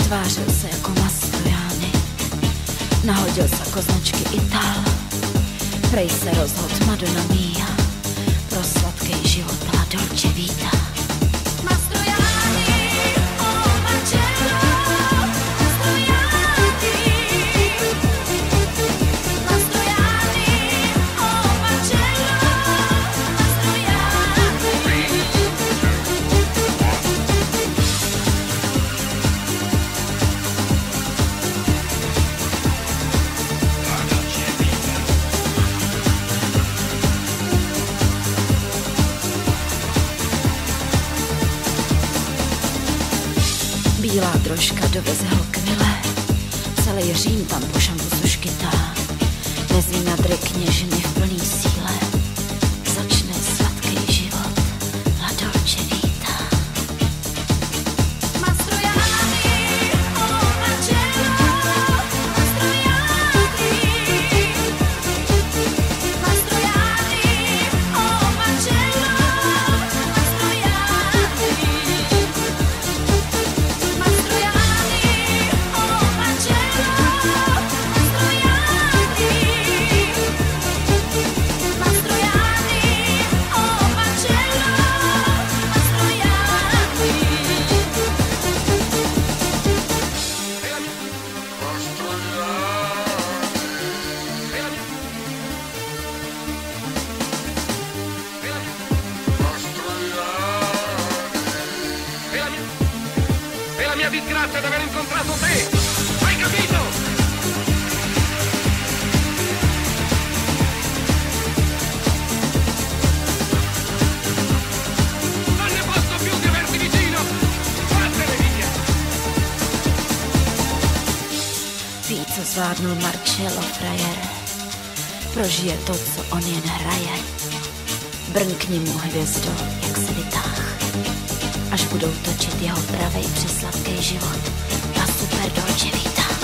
Tvářil se jako Mastrojány, nahodil se jako značky Ital. Prej se rozhod Madonna Mia, pro sladký život La Dolce Vita. Bílá drožka doveze ho k Mile, celý Řím tam po šampusu škytá. Mezi nadry kněžny v plný síle začne sladký život La Dolce Vita. Mia disgrazia di aver incontrato te! Hai capito? Non ne posso più di averti vicino! Vattene via! Ví, co zvládnul Marcello frajer, prožije to, co on jen hraje. Brnkni mu hvězdo, jak se vytáh, až budou točit jeho pravej přesladký život. La Super Dolce Vita.